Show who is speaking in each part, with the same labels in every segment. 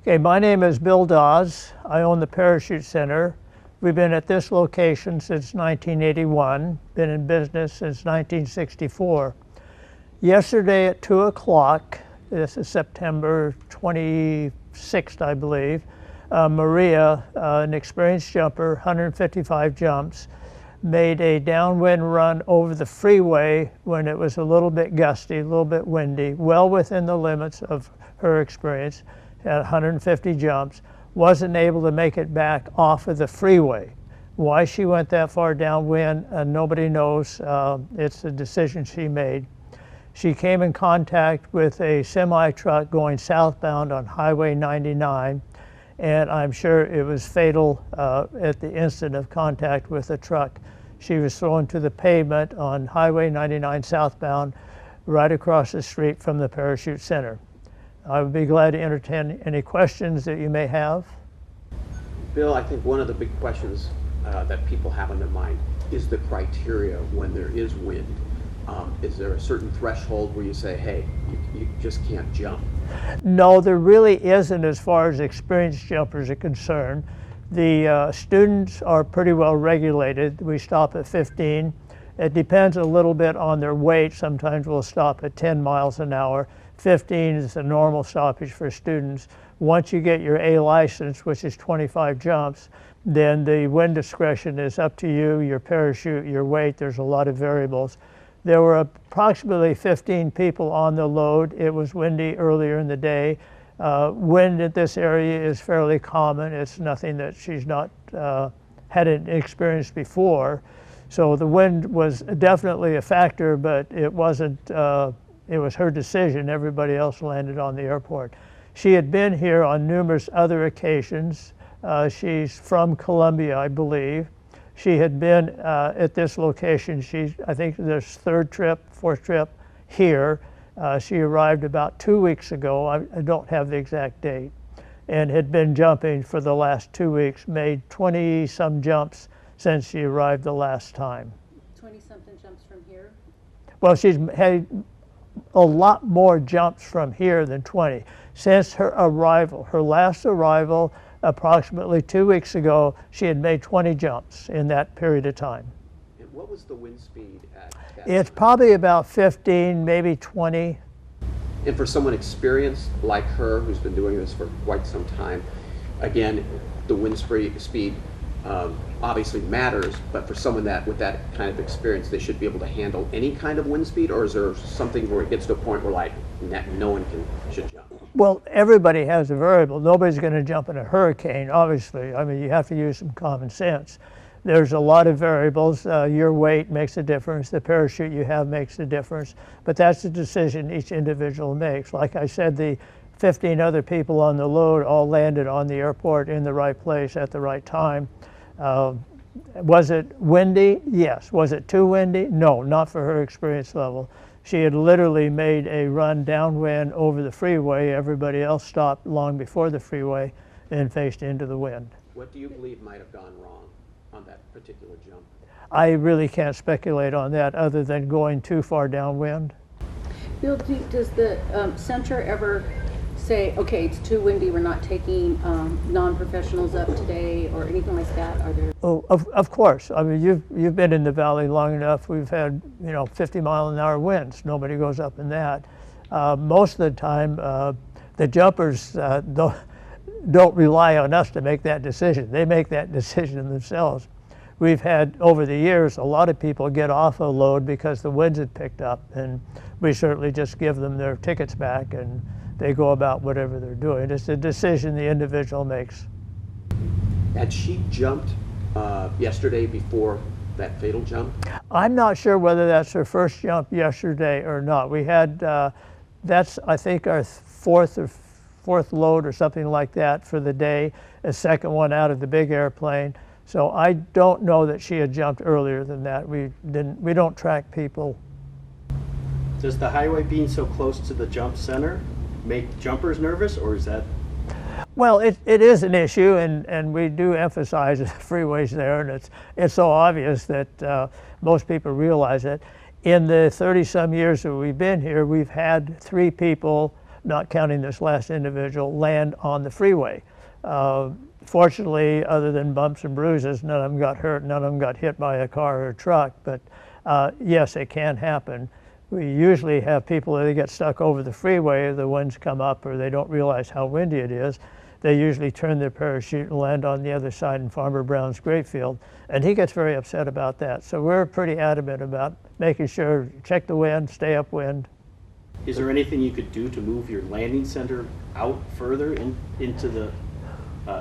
Speaker 1: Okay, my name is Bill Dause. I own the Parachute Center. We've been at this location since 1981, been in business since 1964. Yesterday at 2 o'clock, this is September 26th, I believe, Maria, an experienced jumper, 155 jumps, made a downwind run over the freeway when it was a little bit gusty, a little bit windy, well within the limits of her experience, at 150 jumps, wasn't able to make it back off of the freeway. Why she went that far downwind, nobody knows. It's a decision she made. She came in contact with a semi-truck going southbound on Highway 99, and I'm sure it was fatal at the instant of contact with the truck. She was thrown to the pavement on Highway 99 southbound, right across the street from the Parachute Center. I would be glad to entertain any questions that you may have.
Speaker 2: Bill, I think one of the big questions that people have in their mind is the criteria when there is wind. Is there a certain threshold where you say, hey, you just can't jump?
Speaker 1: No, there really isn't as far as experienced jumpers are concerned. The students are pretty well regulated. We stop at 15. It depends a little bit on their weight. Sometimes we'll stop at 10 miles an hour. 15 is the normal stoppage for students. Once you get your A license, which is 25 jumps, then the wind discretion is up to you, your parachute, your weight. There's a lot of variables. There were approximately 15 people on the load. It was windy earlier in the day. Wind at this area is fairly common. It's nothing that she's not hadn't experienced before. So the wind was definitely a factor, but it wasn't, it was her decision. Everybody else landed on the airport. She had been here on numerous other occasions. She's from Colombia, I believe. She had been at this location. I think this third trip, fourth trip here. She arrived about 2 weeks ago. I don't have the exact date, and had been jumping for the last 2 weeks, made 20-some jumps since she arrived the last time.
Speaker 3: 20-something jumps from here?
Speaker 1: Well, she's had a lot more jumps from here than 20. Since her arrival, her last arrival, approximately 2 weeks ago, she had made 20 jumps in that period of time.
Speaker 2: And what was the wind speed at that
Speaker 1: It's
Speaker 2: time?
Speaker 1: probably about 15, maybe 20.
Speaker 2: And for someone experienced like her, who's been doing this for quite some time, again, the wind speed obviously matters, but for someone with that kind of experience, they should be able to handle any kind of wind speed, or is there something where it gets to a point where no one should jump?
Speaker 1: Well, everybody has a variable. Nobody's going to jump in a hurricane, obviously. I mean, you have to use some common sense. There's a lot of variables. Your weight makes a difference. The parachute you have makes a difference. But that's a decision each individual makes. Like I said, the 15 other people on the load all landed on the airport in the right place at the right time. Was it windy? Yes. Was it too windy? No, not for her experience level. She had literally made a run downwind over the freeway. Everybody else stopped long before the freeway and faced into the wind.
Speaker 2: What do you believe might have gone wrong on that particular jump?
Speaker 1: I really can't speculate on that other than going too far downwind.
Speaker 3: Bill, does the center ever say, okay, it's too windy, we're not taking non-professionals up today, or anything like that? Are there?
Speaker 1: Oh, of course. I mean, you've been in the valley long enough. We've had 50-mile-an-hour winds. Nobody goes up in that. Most of the time, the jumpers don't rely on us to make that decision. They make that decision themselves. We've had, over the years, a lot of people get off a load because the winds had picked up, and we certainly just give them their tickets back, and they go about whatever they're doing. It's a decision the individual makes.
Speaker 2: Had she jumped yesterday before that fatal jump?
Speaker 1: I'm not sure whether that's her first jump yesterday or not. We had, that's I think our fourth load or something like that for the day, a second one out of the big airplane. So I don't know that she had jumped earlier than that. We don't track people.
Speaker 4: Does the highway being so close to the jump center make jumpers nervous, or is that?
Speaker 1: Well, it is an issue, and we do emphasize the freeways there, and it's so obvious that most people realize it. In the 30-some years that we've been here, we've had 3 people not counting this last individual, land on the freeway. Fortunately, other than bumps and bruises, none of them got hurt, none of them got hit by a car or a truck, but yes, it can happen. We usually have people that get stuck over the freeway, the winds come up or they don't realize how windy it is. They usually turn their parachute and land on the other side in Farmer Brown's grape field, and he gets very upset about that. So we're pretty adamant about making sure, check the wind, stay upwind.
Speaker 4: Is there anything you could do to move your landing center out further into the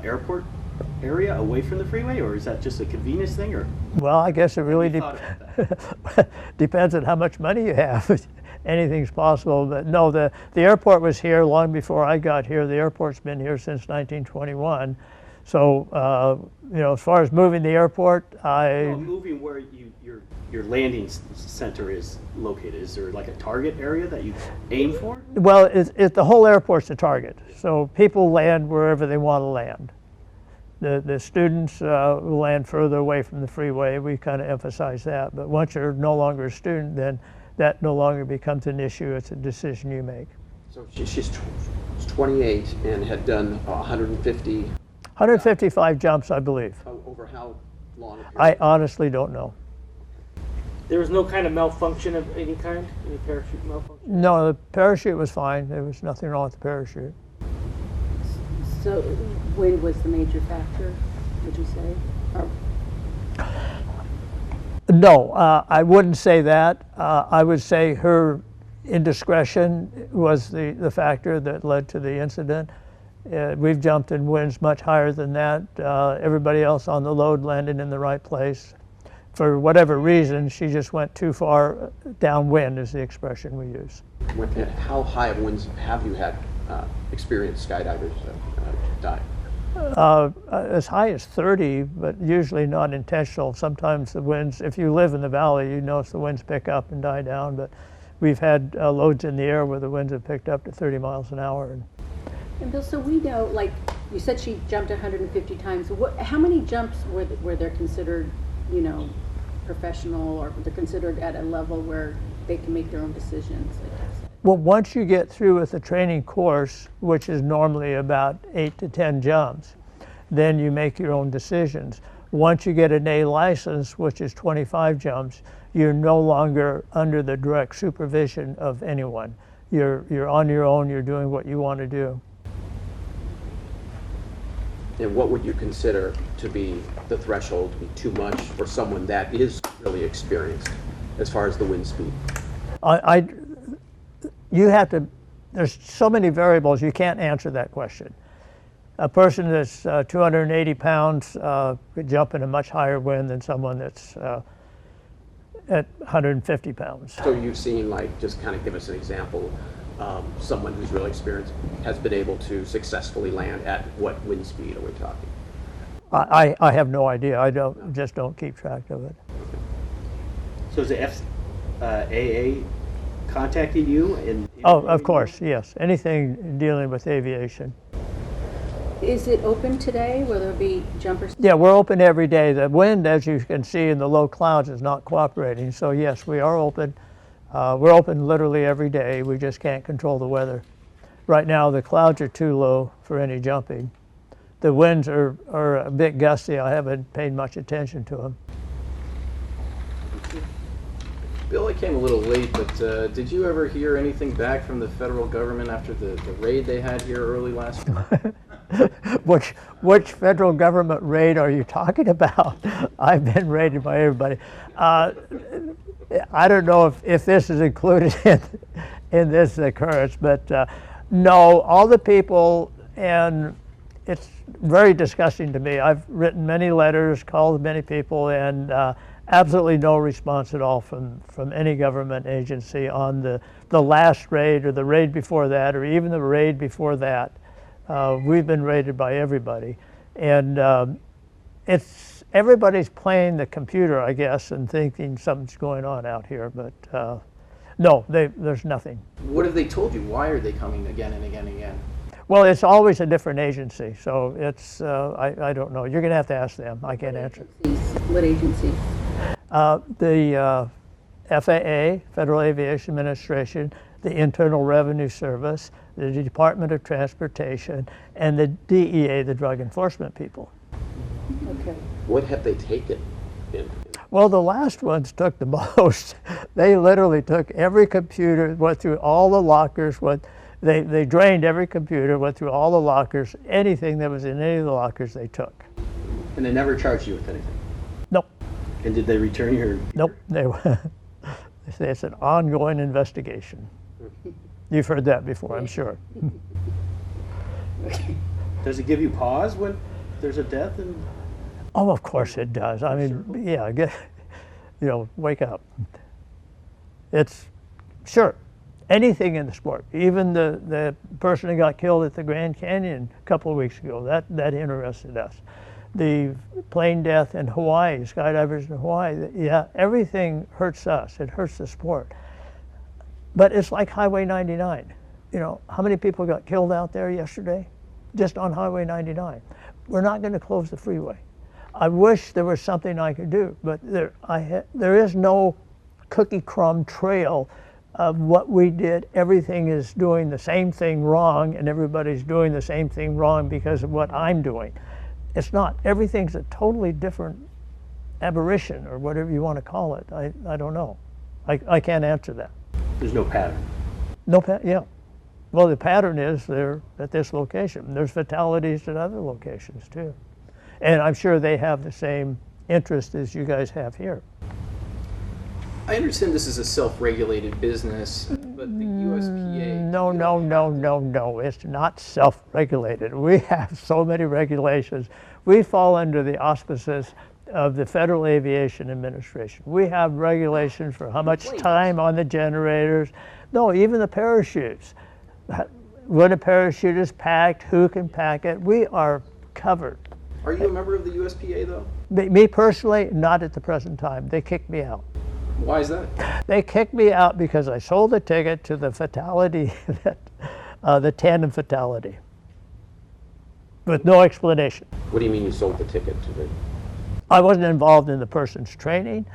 Speaker 4: airport area, away from the freeway, or is that just a convenience thing? Or
Speaker 1: Well, I guess it really depends on how much money you have. Anything's possible, but no, the airport was here long before I got here. The airport's been here since 1921. So, you know, as far as moving the airport,
Speaker 4: moving where your landing center is located. Is there like a target area that you aim for?
Speaker 1: Well, the whole airport's a target. So people land wherever they want to land. The students land further away from the freeway. We kind of emphasize that. But once you're no longer a student, then that no longer becomes an issue. It's a decision you make.
Speaker 2: So she's 28 and had done
Speaker 1: 155 jumps, I believe.
Speaker 2: Over how long?
Speaker 1: I honestly don't know.
Speaker 5: There was no kind of malfunction of any kind? Any parachute malfunction?
Speaker 1: No, the parachute was fine. There was nothing wrong with the parachute.
Speaker 3: So wind was the major factor, would you say? Or
Speaker 1: No, I wouldn't say that. I would say her indiscretion was the factor that led to the incident. We've jumped in winds much higher than that. Everybody else on the load landed in the right place. For whatever reason, she just went too far downwind, is the expression we use.
Speaker 2: How high of winds have you had experienced skydivers dive?
Speaker 1: As high as 30, but usually not intentional. Sometimes the winds, if you live in the valley, you notice the winds pick up and die down, but we've had loads in the air where the winds have picked up to 30 miles an hour.
Speaker 3: And Bill, so we know, like you said, she jumped 150 times. How many jumps were there considered, you know, professional, or they're considered at a level where they can make their own decisions?
Speaker 1: Well, once you get through with the training course, which is normally about 8 to 10 jumps, then you make your own decisions. Once you get an A license, which is 25 jumps, you're no longer under the direct supervision of anyone. You're on your own, you're doing what you want to do.
Speaker 2: And what would you consider to be the threshold, to be too much for someone that is really experienced as far as the wind speed?
Speaker 1: You have to, there's so many variables, you can't answer that question. A person that's 280 pounds could jump in a much higher wind than someone that's at 150 pounds.
Speaker 2: So you've seen, like, just kind of give us an example, someone who's really experienced has been able to successfully land at what wind speed are we talking?
Speaker 1: I have no idea. I just don't keep track of it.
Speaker 4: So is the FAA contacting you?
Speaker 1: Oh, of course, yes. Anything dealing with aviation.
Speaker 3: Is it open today? Will there be jumpers?
Speaker 1: Yeah, we're open every day. The wind, as you can see in the low clouds, is not cooperating. So yes, we are open. We're open literally every day. We just can't control the weather. Right now, the clouds are too low for any jumping. The winds are a bit gusty. I haven't paid much attention to them.
Speaker 6: Bill, I came a little late, but did you ever hear anything back from the federal government after the raid they had here early last week?
Speaker 1: Which federal government raid are you talking about? I've been raided by everybody. I don't know if this is included in this occurrence, but no, all the people, and it's very disgusting to me. I've written many letters, called many people, and absolutely no response at all from any government agency on the last raid or the raid before that or even the raid before that. We've been raided by everybody. And everybody's playing the computer, I guess, and thinking something's going on out here, but no, there's nothing.
Speaker 6: What have they told you? Why are they coming again and again and again?
Speaker 1: Well, it's always a different agency, so it's, I don't know. You're gonna have to ask them. I can't answer.
Speaker 3: What agencies?
Speaker 1: The FAA, Federal Aviation Administration, the Internal Revenue Service, the Department of Transportation, and the DEA, the drug enforcement people.
Speaker 3: Okay.
Speaker 2: What have they taken?
Speaker 1: Well, the last ones took the most. They literally took every computer, went through all the lockers, they drained every computer, went through all the lockers, anything that was in any of the lockers they took.
Speaker 4: And they never charged you with anything?
Speaker 1: Nope,
Speaker 4: And did they return your?
Speaker 1: nope, they say it's an ongoing investigation. You've heard that before, I'm sure.
Speaker 4: Does it give you pause when there's a death? And
Speaker 1: Oh, of course it does. I mean, yeah, wake up. It's, sure, anything in the sport, even the person who got killed at the Grand Canyon a couple of weeks ago, that interested us. The plane death in Hawaii, skydivers in Hawaii, yeah, everything hurts us. It hurts the sport. But it's like Highway 99. How many people got killed out there yesterday? Just on Highway 99. We're not going to close the freeway. I wish there was something I could do, but there is no cookie crumb trail of what we did. Everything is doing the same thing wrong, and everybody's doing the same thing wrong because of what I'm doing. It's not. Everything's a totally different aberration, or whatever you want to call it. I don't know. I can't answer that.
Speaker 4: there's no pattern.
Speaker 1: No yeah. Well, the pattern is they're at this location. There's fatalities at other locations too. And I'm sure they have the same interest as you guys have here.
Speaker 6: I understand this is a self-regulated business, but the USPA...
Speaker 1: No. It's not self-regulated. We have so many regulations. We fall under the auspices of the Federal Aviation Administration. We have regulations for how much time on the generators. No, even the parachutes. When a parachute is packed, who can pack it? We are covered.
Speaker 6: Are you a member of the USPA, though?
Speaker 1: Me personally, not at the present time. They kicked me out.
Speaker 6: Why is that?
Speaker 1: They kicked me out because I sold a ticket to the fatality, the tandem fatality, with no explanation.
Speaker 2: What do you mean you sold the ticket to the...
Speaker 1: I wasn't involved in the person's training.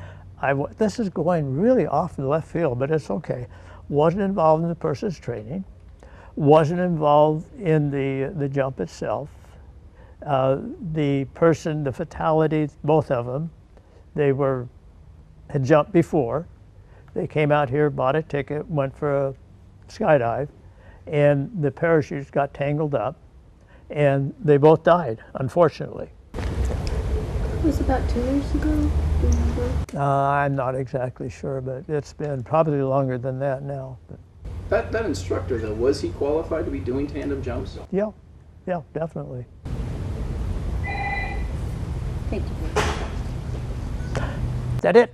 Speaker 1: This is going really off in the left field, but it's okay. Wasn't involved in the person's training. Wasn't involved in the jump itself. The person, the fatality, both of them, had jumped before. They came out here, bought a ticket, went for a skydive, and the parachutes got tangled up, and they both died, unfortunately.
Speaker 3: It was about 2 years ago, do you remember?
Speaker 1: I'm not exactly sure, but it's been probably longer than that now. But
Speaker 6: That instructor, though, was he qualified to be doing tandem jumps?
Speaker 1: yeah, definitely.
Speaker 3: Thank you.
Speaker 1: Is that it?